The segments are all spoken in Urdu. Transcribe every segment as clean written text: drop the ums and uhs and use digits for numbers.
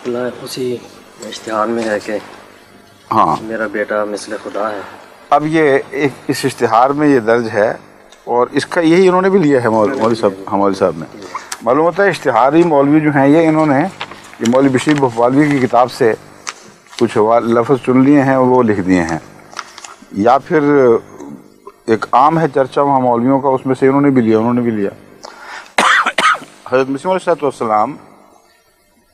اللہ اسی اشتہار میں ہے کہ ہاں میرا بیٹا مثل خدا ہے. اب یہ اس اشتہار میں یہ درج ہے، اور اس کا یہی انہوں نے بھی لیا ہے مولوی صاحب نے. معلوم ہوتا ہے اشتہاری مولوی جو ہیں یہ انہوں نے یہ مولوی بشیر بھوپالوی کی کتاب سے کچھ لفظ چن لیے ہیں اور وہ لکھ دیے ہیں، یا پھر ایک عام ہے چرچا وہاں مولویوں کا، اس میں سے انہوں نے بھی لیا. حضرت مسیح علیہ السلام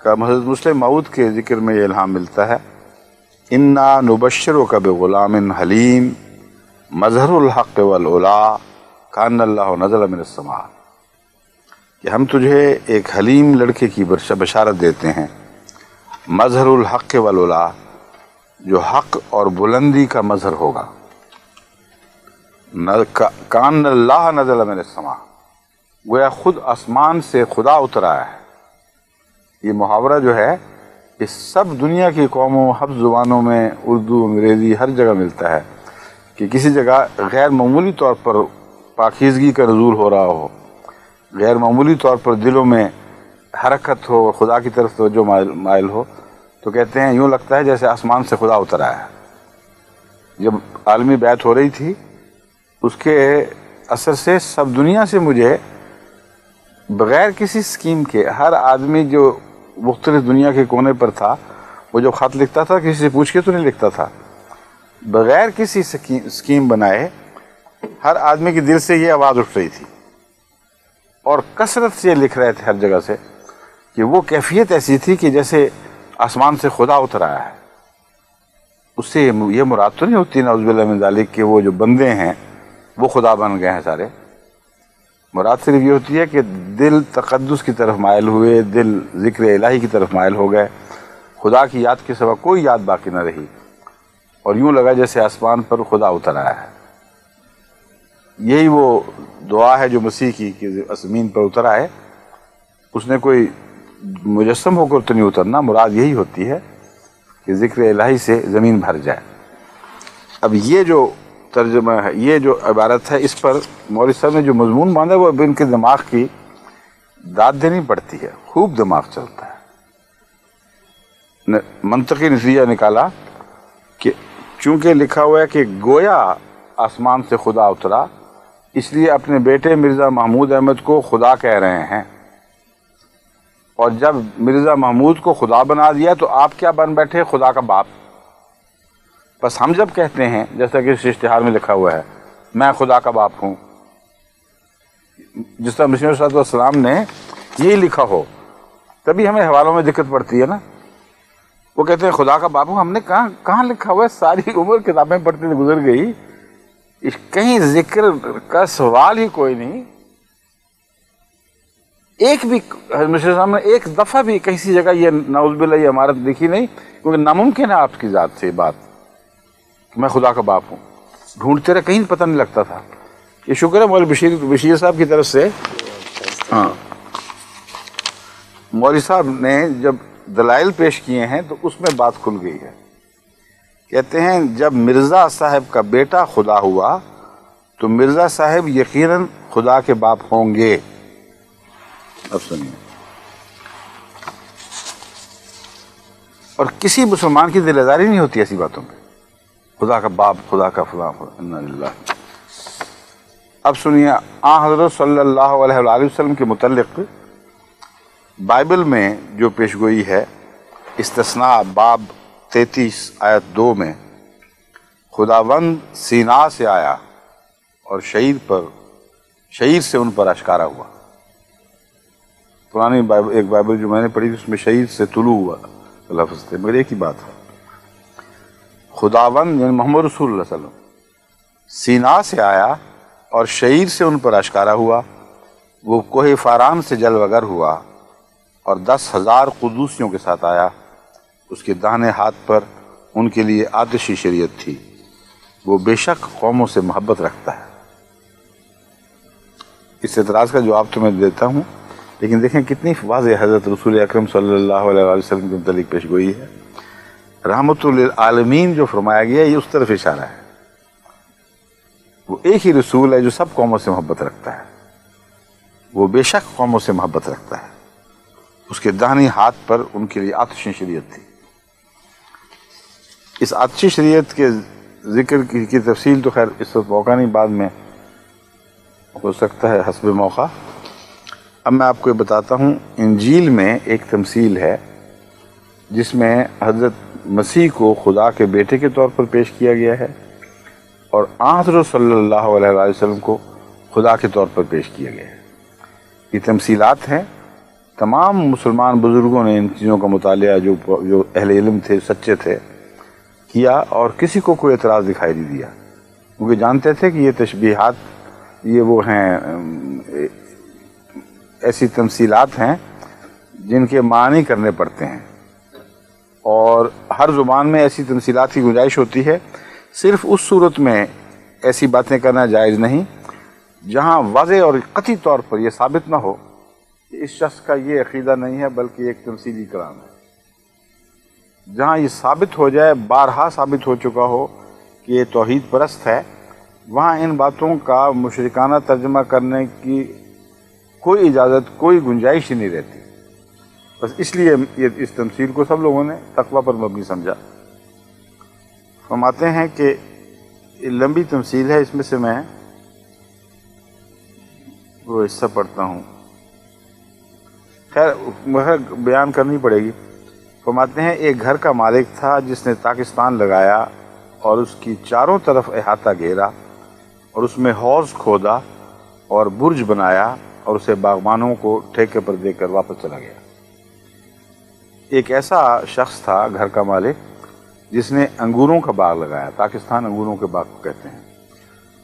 کا حضرت مسلم موعود کے ذکر میں یہ الہام ملتا ہے، انا نبشرک بغلام حلیم مظہر الحق والعلا کان اللہ نزل من السماء، کہ ہم تجھے ایک حلیم لڑکے کی بشارت دیتے ہیں، مظہر الحق والعلا، جو حق اور بلندی کا مظہر ہوگا. کان اللہ نزل من السماء، گویا خود آسمان سے خدا اتر آیا ہے. یہ محاورہ جو ہے یہ سب دنیا کی قوموں حفظ زبانوں میں اردو انگریزی ہر جگہ ملتا ہے، کہ کسی جگہ غیر معمولی طور پر پاکیزگی کا نزول ہو رہا ہو، غیر معمولی طور پر دلوں میں حرکت ہو، خدا کی طرف توجہ مائل ہو، تو کہتے ہیں یوں لگتا ہے جیسے آسمان سے خدا اتر آیا ہے. جب عالمی بیعت ہو رہی تھی اس کے اثر سے سب دنیا سے مجھے بغیر کسی سکیم کے، ہر آدمی جو مختلف دنیا کے کونے پر تھا وہ جو خط لکھتا تھا کسی سے پوچھ کے تو نہیں لکھتا تھا، بغیر کسی سکیم بنائے ہر آدمی کے دل سے یہ آواز اٹھ رہی تھی، اور کثرت سے لکھ رہے تھے ہر جگہ سے، کہ وہ کیفیت ایسی تھی کہ جیسے آسمان سے خدا اتر آیا ہے. اس سے یہ مراد تو نہیں ہوتی نعوذ باللہ من ذالک کہ وہ جو بندے ہیں وہ خدا بن گئے ہیں سارے. مراد صرف یہ ہوتی ہے کہ دل تقدس کی طرف مائل ہوئے، دل ذکر الہی کی طرف مائل ہو گئے، خدا کی یاد کے سوا کوئی یاد باقی نہ رہی، اور یوں لگا جیسے آسمان پر خدا اتر آیا ہے. یہی وہ دعا ہے جو مسیح کی کہ زمین پر اتر آئے. اس نے کوئی مجسم ہو کر تو نہیں اترنا، مراد یہی ہوتی ہے کہ ذکر الہی سے زمین بھر جائے. اب یہ جو ترجمہ ہے، یہ جو عبارت ہے، اس پر مولوی صاحب نے جو مضمون باندھا وہ اب ان کے دماغ کی داد دینی پڑتی ہے، خوب دماغ چلتا ہے. منطقی نتیجہ نکالا کہ چونکہ لکھا ہوا ہے کہ گویا آسمان سے خدا اترا، اس لیے اپنے بیٹے مرزا محمود احمد کو خدا کہہ رہے ہیں، اور جب مرزا محمود کو خدا بنا دیا تو آپ کیا بن بیٹھے؟ خدا کا باپ. بس ہم جب کہتے ہیں جیسا کہ اس اشتہار میں لکھا ہوا ہے میں خدا کا باپ ہوں، جس طرح مسیح علیہ السلام نے یہی لکھا ہو، تبھی ہمیں حوالوں میں دقت پڑتی ہے نا. وہ کہتے ہیں خدا کا باپ ہوں، ہم نے کہاں لکھا ہوا ہے؟ ساری عمر کتابیں پڑھتے گزر گئی، کہیں ذکر کا سوال ہی کوئی نہیں. ایک بھی مسیح صاحب نے ایک دفعہ بھی کسی جگہ یہ نعوذ باللہ یہ عمارت لکھی نہیں، کیونکہ ناممکن ہے آپ کی ذات سے بات کہ میں خدا کا باپ ہوں. ڈھونڈتے رہے، کہیں پتہ نہیں لگتا تھا. یہ شکر ہے مولوی بشیر صاحب کی طرف سے. ہاں، مولوی صاحب نے جب دلائل پیش کیے ہیں تو اس میں بات کھل گئی ہے. کہتے ہیں جب مرزا صاحب کا بیٹا خدا ہوا تو مرزا صاحب یقیناً خدا کے باپ ہوں گے. اب سنیے، اور کسی مسلمان کی دل آزاری نہیں ہوتی ایسی باتوں پہ، خدا کا باپ، خدا کا فلاں. اب سنیے، حضرت صلی اللہ علیہ وآلہ وسلم کے متعلق بائبل میں جو پیشگوئی ہے، استثناء باب 33 آیت 2 میں، خداوند سینا سے آیا اور شعیر سے ان پر اشکارا ہوا. پرانی بائبل، ایک بائبل جو میں نے پڑھی اس میں شعیر سے طلوع ہوا لفظ تھے، مگر ایک ہی بات ہے. خداوند یعنی محمد رسول اللہ صلی اللہ علیہ وسلم سینا سے آیا اور شعیر سے ان پر اشکارا ہوا. وہ کوہ فاران سے جلوگر ہوا اور 10,000 قدوسیوں کے ساتھ آیا. اس کے داہنے ہاتھ پر ان کے لیے آتشی شریعت تھی. وہ بے شک قوموں سے محبت رکھتا ہے. اس اعتراض کا جواب تو میں دیتا ہوں، لیکن دیکھیں کتنی واضح حضرت رسول اکرم صلی اللہ علیہ وسلم کے متعلق پیش گوئی ہے. رحمت للعالمین جو فرمایا گیا یہ اس طرف اشارہ ہے. وہ ایک ہی رسول ہے جو سب قوموں سے محبت رکھتا ہے. وہ بے شک قوموں سے محبت رکھتا ہے. اس کے داہنی ہاتھ پر ان کے لیے آتش شریعت تھی۔ اس آتش شریعت کے ذکر کی تفصیل تو خیر اس وقت موقع نہیں، بعد میں ہو سکتا ہے حسب موقع۔ اب میں آپ کو یہ بتاتا ہوں، انجیل میں ایک تمثیل ہے جس میں حضرت مسیح کو خدا کے بیٹے کے طور پر پیش کیا گیا ہے، اور حضرت صلی اللہ علیہ وسلم کو خدا کے طور پر پیش کیا گیا ہے۔ یہ تمثیلات ہیں، تمام مسلمان بزرگوں نے ان چیزوں کا مطالعہ، جو اہل علم تھے، سچے تھے، کیا، اور کسی کو کوئی اعتراض دکھائی نہیں دیا، کیونکہ جانتے تھے کہ یہ تشبیہات، یہ وہ ہیں، ایسی تمثیلات ہیں جن کے معنی کرنے پڑتے ہیں، اور ہر زبان میں ایسی تمثیلات کی گنجائش ہوتی ہے۔ صرف اس صورت میں ایسی باتیں کرنا جائز نہیں جہاں واضح اور قطعی طور پر یہ ثابت نہ ہو کہ اس شخص کا یہ عقیدہ نہیں ہے بلکہ ایک تمثیلی کلام ہے۔ جہاں یہ ثابت ہو جائے، بارہا ثابت ہو چکا ہو کہ یہ توحید پرست ہے، وہاں ان باتوں کا مشرکانہ ترجمہ کرنے کی کوئی اجازت، کوئی گنجائش ہی نہیں رہتی۔ بس اس لیے اس تمثیل کو سب لوگوں نے تقویٰ پر مبنی سمجھا۔ فرماتے ہیں کہ یہ لمبی تمثیل ہے، اس میں سے میں وہ حصہ پڑھتا ہوں، خیر مگر بیان کرنی پڑے گی۔ فرماتے ہیں ایک گھر کا مالک تھا جس نے پاکستان لگایا اور اس کی چاروں طرف احاطہ گھیرا، اور اس میں حوض کھودا اور برج بنایا، اور اسے باغبانوں کو ٹھیکے پر دے کر واپس چلا گیا۔ ایک ایسا شخص تھا گھر کا مالک جس نے انگوروں کا باغ لگایا، پاکستان انگوروں کے باغ کو کہتے ہیں،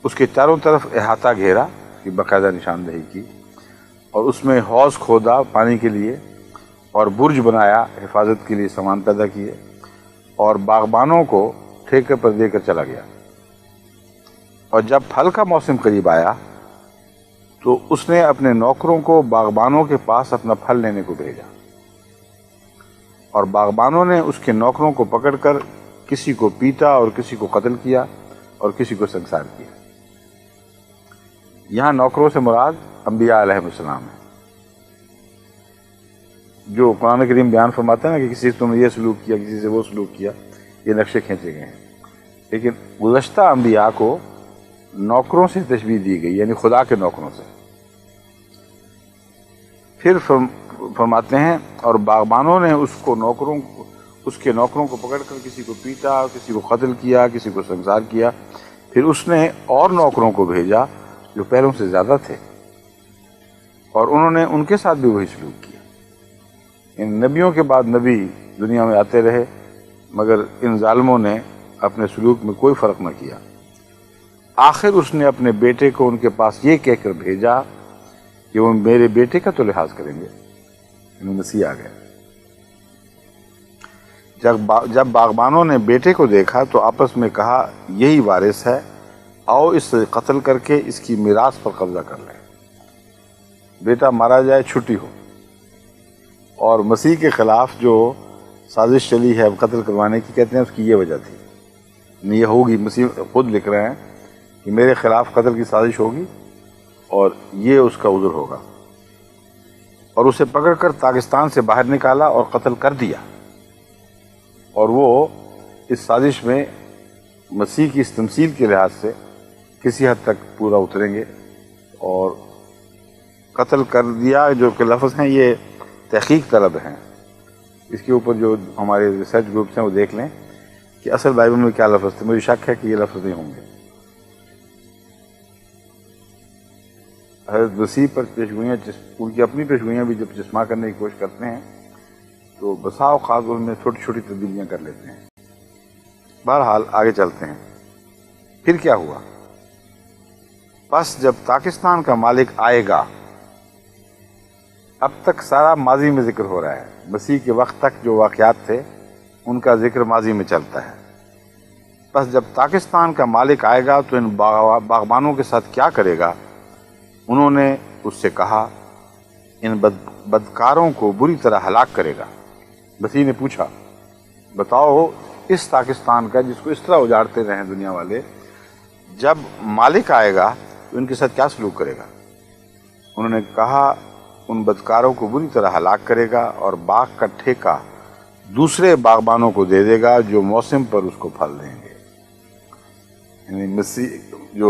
اس کے چاروں طرف احاطہ گھیرا کی باقاعدہ نشاندہی کی، اور اس میں حوض کھودا پانی کے لیے، اور برج بنایا حفاظت کے لیے سامان پیدا کیے، اور باغبانوں کو ٹھیکے پر دے کر چلا گیا۔ اور جب پھل کا موسم قریب آیا تو اس نے اپنے نوکروں کو باغبانوں کے پاس اپنا پھل لینے کو بھیجا، اور باغبانوں نے اس کے نوکروں کو پکڑ کر کسی کو پیٹا اور کسی کو قتل کیا اور کسی کو سنسار کیا۔ یہاں نوکروں سے مراد انبیاء علیہ السلام ہے، جو قرآن کریم بیان فرماتا ہے نا کہ کسی سے تم نے یہ سلوک کیا، کسی سے وہ سلوک کیا، یہ نقشے کھینچے گئے ہیں۔ لیکن گزشتہ انبیاء کو نوکروں سے تشبیہ دی گئی، یعنی خدا کے نوکروں سے۔ پھر فرماتے ہیں اور باغبانوں نے اس کے نوکروں کو پکڑ کر کسی کو پیٹا، کسی کو قتل کیا، کسی کو سنسار کیا۔ پھر اس نے اور نوکروں کو بھیجا جو پہلوں سے زیادہ تھے، اور انہوں نے ان کے ساتھ بھی وہی سلوک کیا۔ ان نبیوں کے بعد نبی دنیا میں آتے رہے، مگر ان ظالموں نے اپنے سلوک میں کوئی فرق نہ کیا۔ آخر اس نے اپنے بیٹے کو ان کے پاس یہ کہہ کر بھیجا کہ وہ میرے بیٹے کا تو لحاظ کریں گے۔ مسیح آ گئے۔ جب باغبانوں نے بیٹے کو دیکھا تو آپس میں کہا یہی وارث ہے، آؤ اس سے قتل کر کے اس کی میراث پر قبضہ کر لیں، بیٹا مارا جائے، چھٹی ہو۔ اور مسیح کے خلاف جو سازش چلی ہے قتل کروانے کی، کہتے ہیں اس کی یہ وجہ تھی، نہیں یہ ہوگی، مسیح خود لکھ رہے ہیں کہ میرے خلاف قتل کی سازش ہوگی اور یہ اس کا عذر ہوگا، اور اسے پکڑ کر پاکستان سے باہر نکالا اور قتل کر دیا۔ اور وہ اس سازش میں مسیح کی اس تمثیل کے لحاظ سے کسی حد تک پورا اتریں گے، اور قتل کر دیا جو کہ لفظ ہیں یہ تحقیق طلب ہیں، اس کے اوپر جو ہمارے ریسرچ گروپس ہیں وہ دیکھ لیں کہ اصل بائبل میں کیا لفظ تھے۔ مجھے شک ہے کہ یہ لفظ نہیں ہوں گے۔ حضرت مسیح پر پیشگوئیاں، ان کی اپنی پیشگوئیاں بھی جب جسمہ کرنے کی کوشش کرتے ہیں تو بسا اوقات ان میں چھوٹی چھوٹی تبدیلیاں کر لیتے ہیں۔ بہرحال آگے چلتے ہیں۔ پھر کیا ہوا؟ پس جب پاکستان کا مالک آئے گا، اب تک سارا ماضی میں ذکر ہو رہا ہے، مسیح کے وقت تک جو واقعات تھے ان کا ذکر ماضی میں چلتا ہے۔ پس جب پاکستان کا مالک آئے گا تو ان باغبانوں کے ساتھ کیا کرے گا؟ انہوں نے اس سے کہا ان بدکاروں کو بری طرح ہلاک کرے گا۔ مسیح نے پوچھا بتاؤ اس پاکستان کا جس کو اس طرح اجاڑتے رہے دنیا والے، جب مالک آئے گا تو ان کے ساتھ کیا سلوک کرے گا؟ انہوں نے کہا ان بدکاروں کو بری طرح ہلاک کرے گا اور باغ کا ٹھیکہ دوسرے باغبانوں کو دے دے گا جو موسم پر اس کو پھل دیں گے. یعنی مسیح جو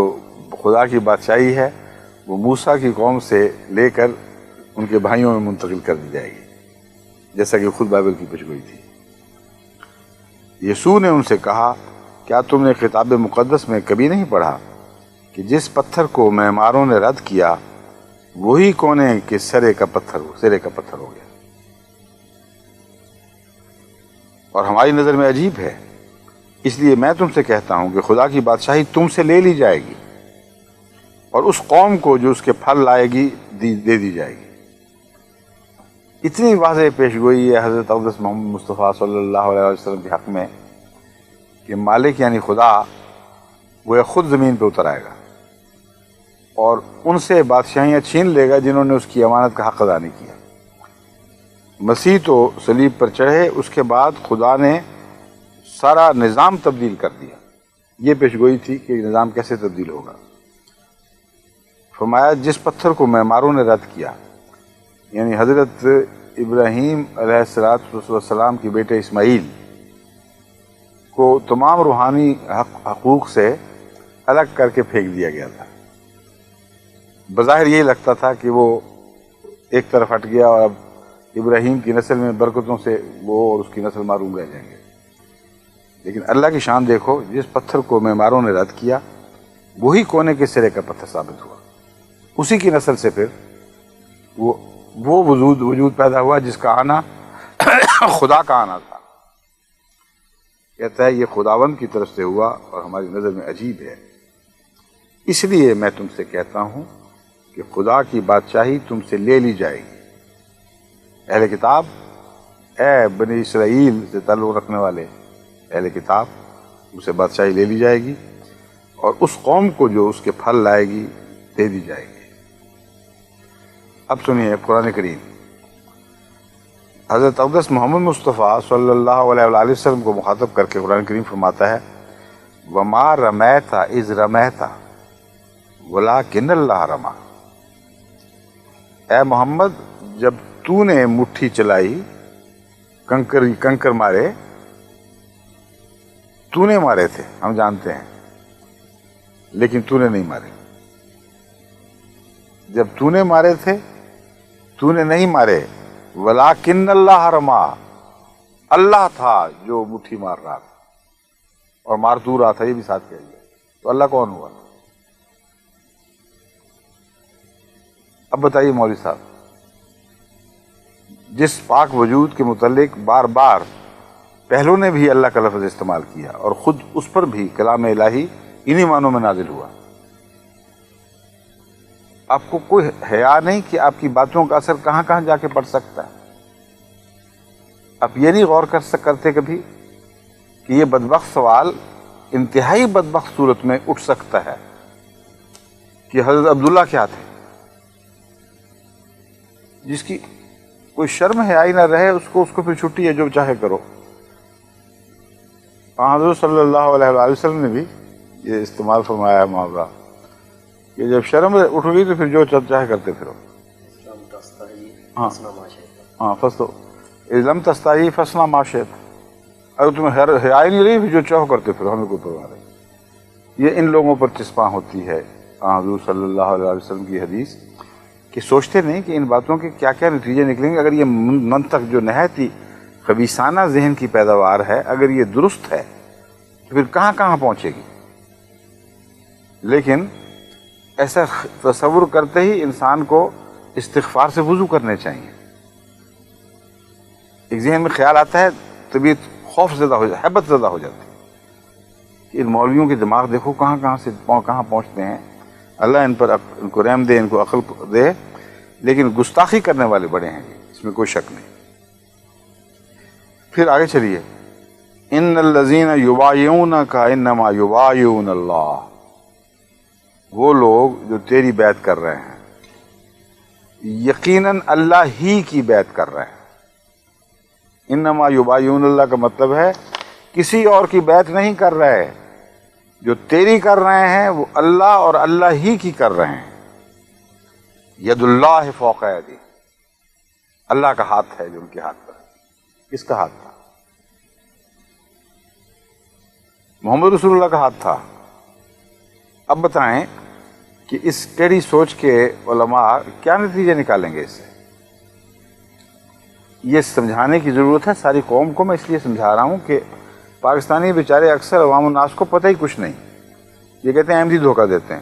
خدا کی بادشاہی ہے وہ موسیٰ کی قوم سے لے کر ان کے بھائیوں میں منتقل کر دی جائے گی، جیسا کہ خود بائبل کی پیشگوئی تھی. یسوع نے ان سے کہا، کیا تم نے کتاب مقدس میں کبھی نہیں پڑھا کہ جس پتھر کو معماروں نے رد کیا وہی کونے کے سرے کا پتھر ہو گیا؟ اور ہماری نظر میں عجیب ہے، اس لیے میں تم سے کہتا ہوں کہ خدا کی بادشاہی تم سے لے لی جائے گی اور اس قوم کو جو اس کے پھل لائے گی دے دی جائے گی. اتنی واضح پیشگوئی ہے حضرت اقدس محمد مصطفیٰ صلی اللہ علیہ وسلم کے حق میں کہ مالک یعنی خدا وہ خود زمین پہ اتر آئے گا اور ان سے بادشاہیاں چھین لے گا جنہوں نے اس کی امانت کا حق ادا نہیں کیا. مسیح تو صلیب پر چڑھے، اس کے بعد خدا نے سارا نظام تبدیل کر دیا. یہ پیشگوئی تھی کہ نظام کیسے تبدیل ہوگا. فرمایا جس پتھر کو معماروں نے رد کیا، یعنی حضرت ابراہیم علیہ السلام کے بیٹے اسماعیل کو تمام روحانی حقوق سے الگ کر کے پھینک دیا گیا تھا. بظاہر یہی لگتا تھا کہ وہ ایک طرف ہٹ گیا اور اب ابراہیم کی نسل میں برکتوں سے وہ اور اس کی نسل معروم رہ جائیں گے. لیکن اللہ کی شان دیکھو، جس پتھر کو معماروں نے رد کیا وہی کونے کے سرے کا پتھر ثابت ہوا. اسی کی نسل سے پھر وہ وجود پیدا ہوا جس کا آنا خدا کا آنا تھا. کہتا ہے یہ خداوند کی طرف سے ہوا اور ہماری نظر میں عجیب ہے. اس لیے میں تم سے کہتا ہوں کہ خدا کی بادشاہی تم سے لے لی جائے گی. اہل کتاب، اے بنی اسرائیل سے تعلق رکھنے والے اہل کتاب، تم سے بادشاہی لے لی جائے گی اور اس قوم کو جو اس کے پھل لائے گی دے دی جائے گی. اب سنیے قرآن کریم. حضرت اقدس محمد مصطفیٰ صلی اللہ علیہ وآلہ وسلم کو مخاطب کر کے قرآن کریم فرماتا ہے، وَمَا رَمَيْتَ إِذْ رَمَيْتَ وَلَكِنَّ اللَّهَ رَمَى. اے محمد جب تو نے مٹھی چلائی، کنکر مارے، تو نے مارے تھے ہم جانتے ہیں، لیکن تو نے نہیں مارے. جب تو نے مارے تھے تو نے نہیں مارے، وَلَكِنَّ اللَّهَ رَمَى، اللہ تھا جو مٹھی مار رہا تھا اور مار تو رہا تھا، یہ بھی ساتھ کہہ لیا. تو اللہ کون ہوا؟ اب بتائیے مولوی صاحب، جس پاک وجود کے متعلق بار بار پہلو نے بھی اللہ کا لفظ استعمال کیا اور خود اس پر بھی کلام الہی انہی معنوں میں نازل ہوا، آپ کو کوئی حیا نہیں کہ آپ کی باتوں کا اثر کہاں کہاں جا کے پڑ سکتا ہے؟ آپ یہ نہیں غور کرتے کبھی کہ یہ بدبخت سوال انتہائی بدبخت صورت میں اٹھ سکتا ہے کہ حضرت عبداللہ کیا تھے، جس کی کوئی شرم حیائی نہ رہے، اس کو پھر چھٹی ہے، جو چاہے کرو. حضرت صلی اللہ علیہ وآلہ وسلم نے بھی یہ استعمال فرمایا ہے محاورہ کہ جب شرم اٹھ گئی تو پھر جو چاہے کرتے پھرو. ہاں لم تستحی فاصنع ما شئت. اگر تمہیں حیا نہیں رہی پھر جو چاہو کرتے پھرو، ہمیں کوئی پرواہ نہیں. یہ ان لوگوں پر چسپاں ہوتی ہے حضور صلی اللہ علیہ وسلم کی حدیث کہ سوچتے نہیں کہ ان باتوں کے کیا کیا نتیجے نکلیں گے. اگر یہ منطق جو نہایت ہی خبیثانہ ذہن کی پیداوار ہے، اگر یہ درست ہے تو پھر کہاں کہاں پہنچے گی. لیکن ایسا تصور کرتے ہی انسان کو استغفار سے وضو کرنے چاہیے. ایک ذہن میں خیال آتا ہے، طبیعت خوف زدہ ہو جاتی، حیبت زدہ ہو جاتی ہے کہ ان مولویوں کے دماغ دیکھو کہاں کہاں سے کہاں پہنچتے ہیں. اللہ ان پر ان کو رحم دے، ان کو عقل دے، لیکن گستاخی کرنے والے بڑے ہیں، اس میں کوئی شک نہیں. پھر آگے چلیے، ان الذین یبایعونک انما یبایعون اللہ. وہ لوگ جو تیری بیعت کر رہے ہیں یقیناً اللہ ہی کی بیعت کر رہے ہیں. انما یبایعون اللہ کا مطلب ہے کسی اور کی بیعت نہیں کر رہے، جو تیری کر رہے ہیں وہ اللہ اور اللہ ہی کی کر رہے ہیں. ید اللہ فوق ایدیہم. اللہ کا ہاتھ ہے جو ان کے ہاتھ پر ہے۔ کس کا ہاتھ تھا؟ محمد رسول اللہ کا ہاتھ تھا۔ اب بتائیں کہ اس ٹیڑھی سوچ کے علماء کیا نتیجے نکالیں گے اس سے؟ یہ سمجھانے کی ضرورت ہے ساری قوم کو۔ میں اس لیے سمجھا رہا ہوں کہ پاکستانی بیچارے اکثر عوام الناس کو پتہ ہی کچھ نہیں۔ یہ کہتے ہیں احمدی دھوکہ دیتے ہیں۔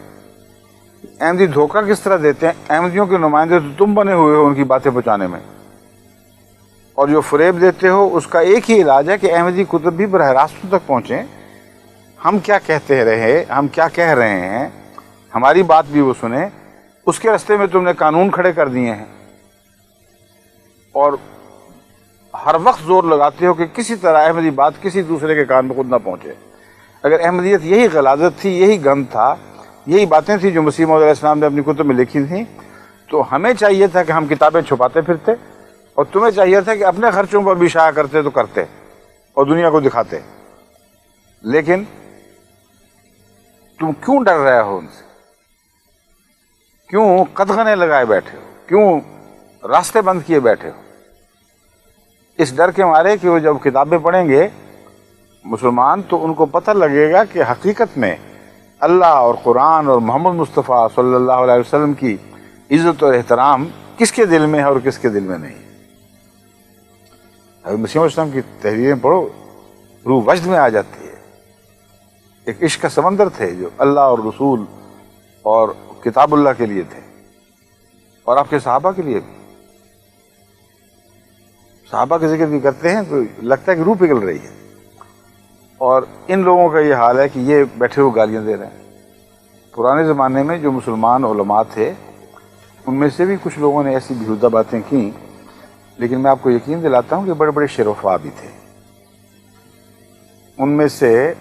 احمدی دھوکہ کس طرح دیتے ہیں؟ احمدیوں کے نمائندے تو تم بنے ہوئے ہو ان کی باتیں پہنچانے میں، اور جو فریب دیتے ہو اس کا ایک ہی علاج ہے کہ احمدی کتب بھی براہ راست تک پہنچیں۔ ہم کیا کہتے رہے، ہم کیا کہہ رہے ہیں، ہماری بات بھی وہ سنیں۔ اس کے راستے میں تم نے قانون کھڑے کر دیے ہیں، اور ہر وقت زور لگاتے ہو کہ کسی طرح احمدی بات کسی دوسرے کے کان میں خود نہ پہنچے۔ اگر احمدیت یہی غلاظت تھی، یہی گند تھا، یہی باتیں تھیں جو مسیح موعود علیہ السلام نے اپنی کتب میں لکھی تھیں، تو ہمیں چاہیے تھا کہ ہم کتابیں چھپاتے پھرتے، اور تمہیں چاہیے تھا کہ اپنے خرچوں پر بھی شائع کرتے تو کرتے اور دنیا کو دکھاتے۔ لیکن تم کیوں ڈر رہے ہو ان سے؟ کیوں قدغنے لگائے بیٹھے ہو؟ کیوں راستے بند کیے بیٹھے ہو؟ اس ڈر کے مارے کہ وہ جب کتابیں پڑھیں گے مسلمان تو ان کو پتہ لگے گا کہ حقیقت میں اللہ اور قرآن اور محمد مصطفیٰ صلی اللہ علیہ وسلم کی عزت اور احترام کس کے دل میں ہے اور کس کے دل میں نہیں۔ حضرت مسیح علیہ السلام کی تحریریں پڑھو، روح وجد میں آ جاتی ہے۔ ایک عشق کا سمندر تھے جو اللہ اور رسول اور کتاب اللہ کے لیے تھے، اور آپ کے صحابہ کے لیے بھی۔ صحابہ کا ذکر بھی کرتے ہیں تو لگتا ہے کہ روح پگھل رہی ہے، اور ان لوگوں کا یہ حال ہے کہ یہ بیٹھے ہوئے گالیاں دے رہے ہیں۔ پرانے زمانے میں جو مسلمان علماء تھے ان میں سے بھی کچھ لوگوں نے ایسی بیہودہ باتیں کیں، لیکن میں آپ کو یقین دلاتا ہوں کہ بڑے بڑے شرفاء بھی تھے۔ ان میں سے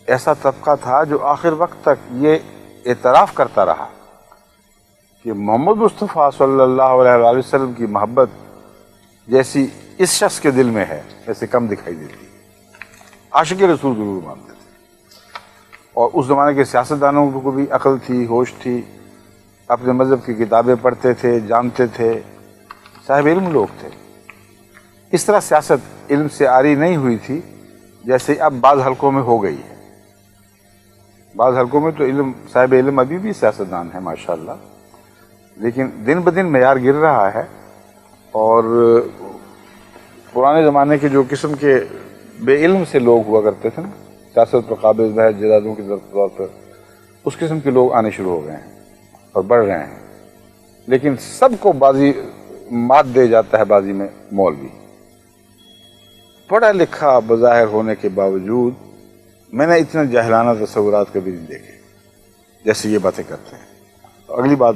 ایسا طبقہ تھا جو آخر وقت تک یہ اعتراف کرتا رہا کہ محمد مصطفیٰ صلی اللہ علیہ وآلہ وسلم کی محبت جیسی اس شخص کے دل میں ہے ایسے کم دکھائی دیتی۔ عاشق رسول ضرور مانتے تھے، اور اس زمانے کے سیاستدانوں کو بھی عقل تھی، ہوش تھی، اپنے مذہب کی کتابیں پڑھتے تھے، جانتے تھے، صاحب علم لوگ تھے۔ اس طرح سیاست علم سے عاری نہیں ہوئی تھی جیسے اب بعض حلقوں میں ہو گئی ہے۔ بعض حلقوں میں تو علم صاحب علم ابھی بھی سیاستدان ہیں ماشاءاللہ، لیکن دن بدن معیار گر رہا ہے، اور پرانے زمانے کے جو قسم کے بے علم سے لوگ ہوا کرتے تھے نا، سیاست پر قابض بحث جائیدادوں کے طور پر، اس قسم کے لوگ آنے شروع ہو گئے ہیں اور بڑھ رہے ہیں۔ لیکن سب کو بازی مات دے جاتا ہے بازی میں مولوی۔ پڑھا لکھا بظاہر ہونے کے باوجود میں نے اتنے جاہلانہ تصورات کبھی نہیں دیکھے جیسے یہ باتیں کرتے ہیں۔ اگلی بات